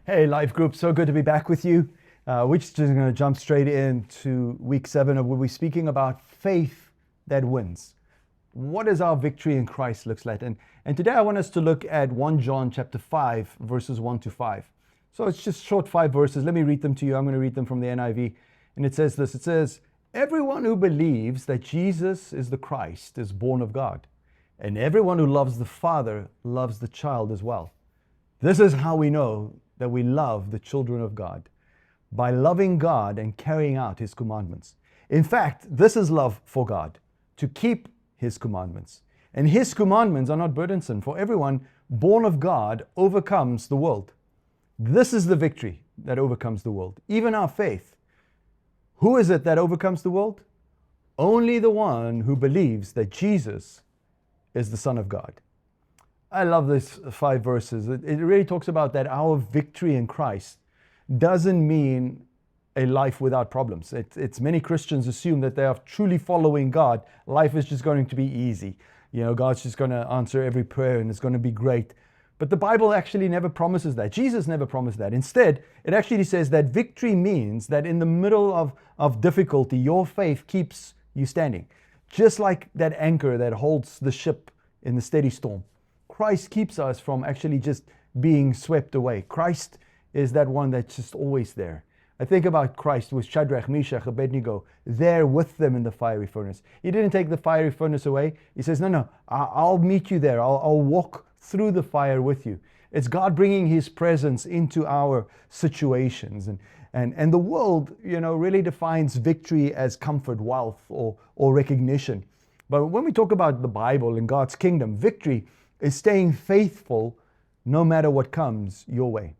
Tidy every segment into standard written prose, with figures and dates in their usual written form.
Hey, Life Group, so good to be back with you. We're just going to jump straight into week 7 of where we're speaking about faith that wins. What does our victory in Christ looks like? And today I want us to look at 1 John chapter 5, verses 1 to 5. So it's just short 5 verses. Let me read them to you. I'm going to read them from the NIV. And it says this. It says, "Everyone who believes that Jesus is the Christ is born of God. And everyone who loves the Father loves the child as well. This is how we know that we love the children of God, by loving God and carrying out His commandments. In fact, this is love for God, to keep His commandments. And His commandments are not burdensome, for everyone born of God overcomes the world. This is the victory that overcomes the world, even our faith. Who is it that overcomes the world? Only the one who believes that Jesus is the Son of God." I love these 5 verses. It really talks about that our victory in Christ doesn't mean a life without problems. It's many Christians assume that they are truly following God. Life is just going to be easy. You know, God's just going to answer every prayer and it's going to be great. But the Bible actually never promises that. Jesus never promised that. Instead, it actually says that victory means that in the middle of difficulty, your faith keeps you standing. Just like that anchor that holds the ship in the steady storm. Christ keeps us from actually just being swept away. Christ is that one that's just always there. I think about Christ with Shadrach, Meshach, Abednego, there with them in the fiery furnace. He didn't take the fiery furnace away. He says, no, I'll meet you there. I'll walk through the fire with you. It's God bringing His presence into our situations. And the world, really defines victory as comfort, wealth, or recognition. But when we talk about the Bible and God's kingdom, victory is staying faithful no matter what comes your way.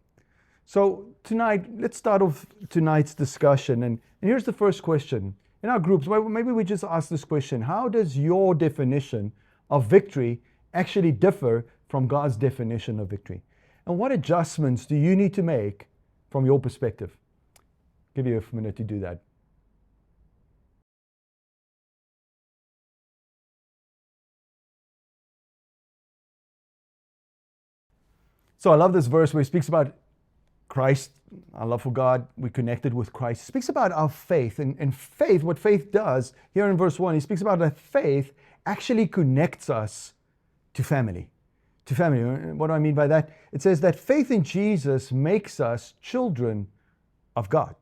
So tonight, let's start off tonight's discussion. And here's the first question. In our groups, maybe we just ask this question. How does your definition of victory actually differ from God's definition of victory? And what adjustments do you need to make from your perspective? I'll give you a minute to do that. So I love this verse where he speaks about Christ, our love for God, we connected with Christ. He speaks about our faith. And faith, what faith does, here in verse 1, he speaks about that faith actually connects us to family. To family. What do I mean by that? It says that faith in Jesus makes us children of God.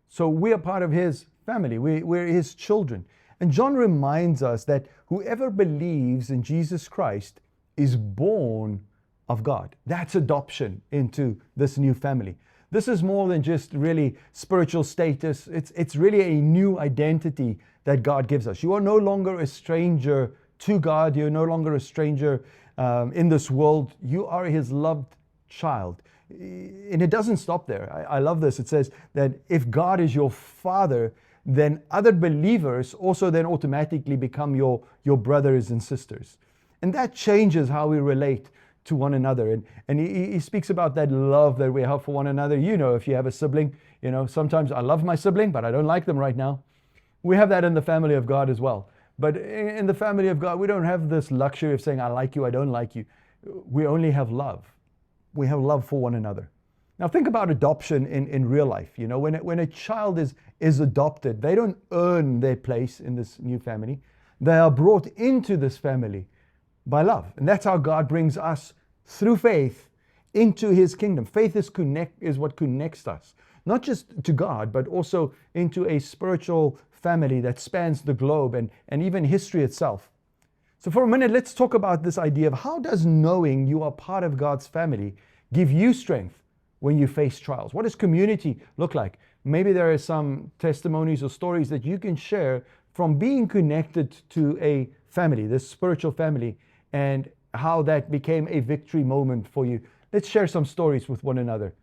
So we are part of His family. We're His children. And John reminds us that whoever believes in Jesus Christ is born of God. That's adoption into this new family. This is more than just really spiritual status. It's really a new identity that God gives us. You are no longer a stranger to God. You're no longer a stranger in this world. You are His loved child. And it doesn't stop there. I love this. It says that if God is your Father, then other believers also then automatically become your brothers and sisters. And that changes how we relate to one another. And he speaks about that love that we have for one another. If you have a sibling, sometimes I love my sibling, but I don't like them right now. We have that in the family of God as well. But in the family of God, we don't have this luxury of saying, I like you, I don't like you. We only have love. We have love for one another. Now think about adoption in real life. When a child is adopted, they don't earn their place in this new family. They are brought into this family by love. And that's how God brings us through faith into His kingdom. Faith is what connects us, not just to God, but also into a spiritual family that spans the globe and even history itself. So for a minute, let's talk about this idea of how does knowing you are part of God's family give you strength when you face trials? What does community look like? Maybe there are some testimonies or stories that you can share from being connected to a family, this spiritual family, and how that became a victory moment for you. Let's share some stories with one another.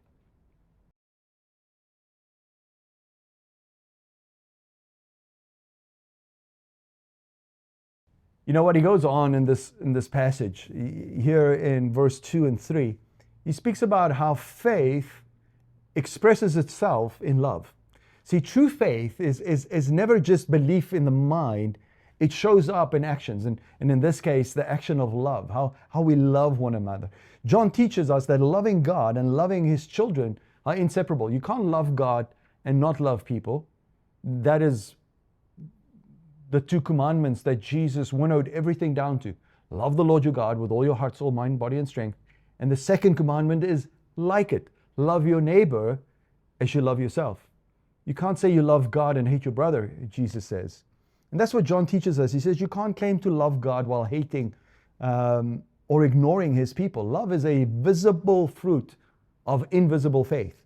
You know what he goes on in this passage here in verse 2 and 3. He speaks about how faith expresses itself in love. See, true faith is never just belief in the mind. It shows up in actions, and in this case, the action of love, how we love one another. John teaches us that loving God and loving His children are inseparable. You can't love God and not love people. That is the two commandments that Jesus winnowed everything down to. Love the Lord your God with all your heart, soul, mind, body, and strength. And the second commandment is like it. Love your neighbor as you love yourself. You can't say you love God and hate your brother, Jesus says. And that's what John teaches us. He says you can't claim to love God while hating or ignoring his people. Love is a visible fruit of invisible faith.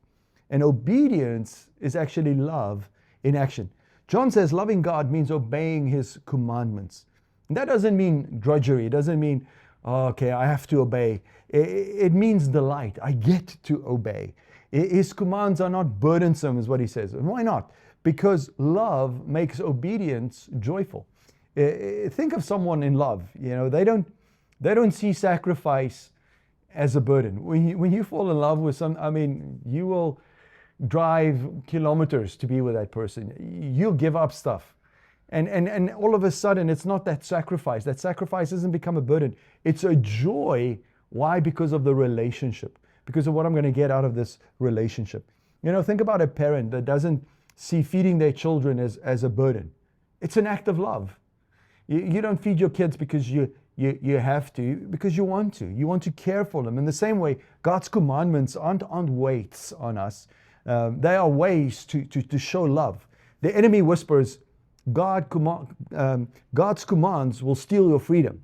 And obedience is actually love in action. John says loving God means obeying his commandments. And that doesn't mean drudgery. It doesn't mean, oh, okay, I have to obey. It means delight. I get to obey. His commands are not burdensome, is what he says. And why not? Because love makes obedience joyful. Think of someone in love. You know, they don't see sacrifice as a burden. When you fall in love with you will drive kilometers to be with that person. You'll give up stuff. And all of a sudden, it's not that sacrifice. That sacrifice doesn't become a burden. It's a joy. Why? Because of the relationship. Because of what I'm going to get out of this relationship. You know, think about a parent that doesn't see feeding their children as a burden. It's an act of love. You don't feed your kids because you have to, because you want to. You want to care for them. In the same way, God's commandments aren't weights on us. They are ways to show love. The enemy whispers, God's commands will steal your freedom.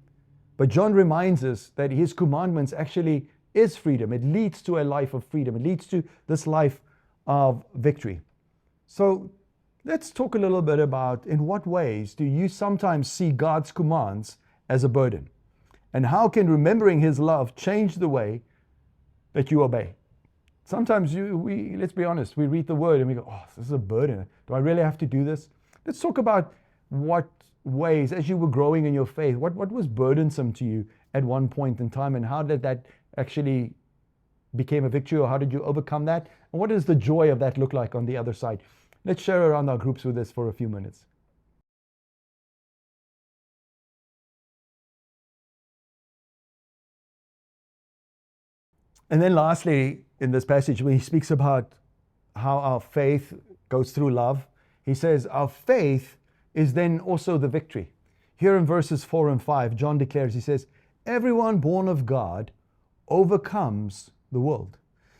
But John reminds us that his commandments actually is freedom. It leads to a life of freedom. It leads to this life of victory. So let's talk a little bit about in what ways do you sometimes see God's commands as a burden? And how can remembering his love change the way that you obey? Sometimes let's be honest, we read the word and we go, oh, this is a burden. Do I really have to do this? Let's talk about what ways, as you were growing in your faith, what was burdensome to you at one point in time, and how did that actually became a victory, or how did you overcome that? And what does the joy of that look like on the other side? Let's share around our groups with this for a few minutes. And then lastly, in this passage, when he speaks about how our faith goes through love, he says our faith is then also the victory. Here in verses 4 and 5, John declares, he says, everyone born of God overcomes the world.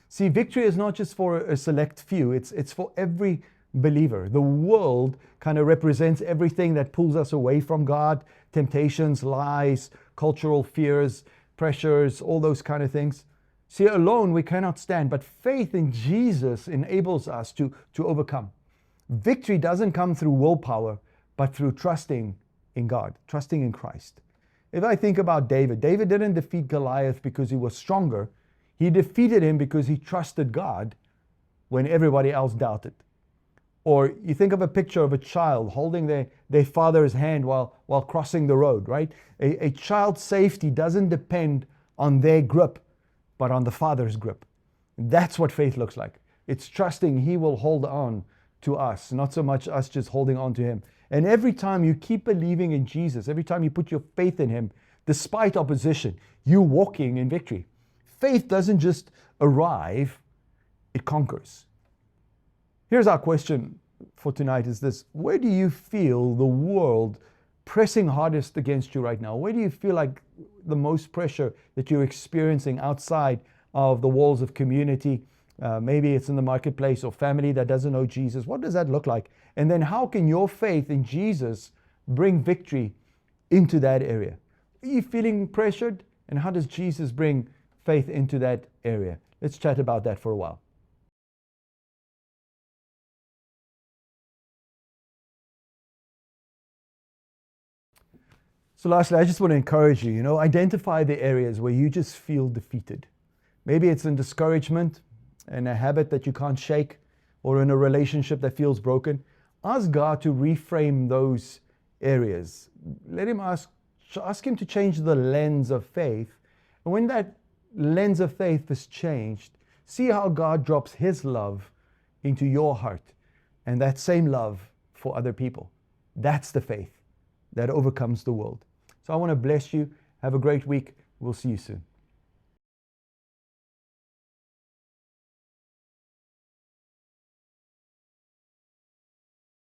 See, victory is not just for a select few, it's for every believer. The world kind of represents everything that pulls us away from God, temptations, lies, cultural fears, pressures, all those kind of things. See, alone we cannot stand, but faith in Jesus enables us to overcome. Victory doesn't come through willpower, but through trusting in God, trusting in Christ. If I think about David didn't defeat Goliath because he was stronger. He defeated him because he trusted God when everybody else doubted. Or you think of a picture of a child holding their father's hand while crossing the road, right? A child's safety doesn't depend on their grip, but on the Father's grip. That's what faith looks like. It's trusting he will hold on to us, not so much us just holding on to him. And every time you keep believing in Jesus, every time you put your faith in him, despite opposition, you're walking in victory. Faith doesn't just arrive, it conquers. Here's our question for tonight is this: where do you feel the world pressing hardest against you right now? Where do you feel like the most pressure that you're experiencing outside of the walls of community? Maybe it's in the marketplace or family that doesn't know Jesus. What does that look like? And then how can your faith in Jesus bring victory into that area? Are you feeling pressured? And how does Jesus bring faith into that area? Let's chat about that for a while. So lastly, I just want to encourage you, identify the areas where you just feel defeated. Maybe it's in discouragement and a habit that you can't shake, or in a relationship that feels broken. Ask God to reframe those areas. Let him ask him to change the lens of faith. And when that lens of faith is changed, see how God drops his love into your heart, and that same love for other people. That's the faith that overcomes the world. So I want to bless you. Have a great week. We'll see you soon.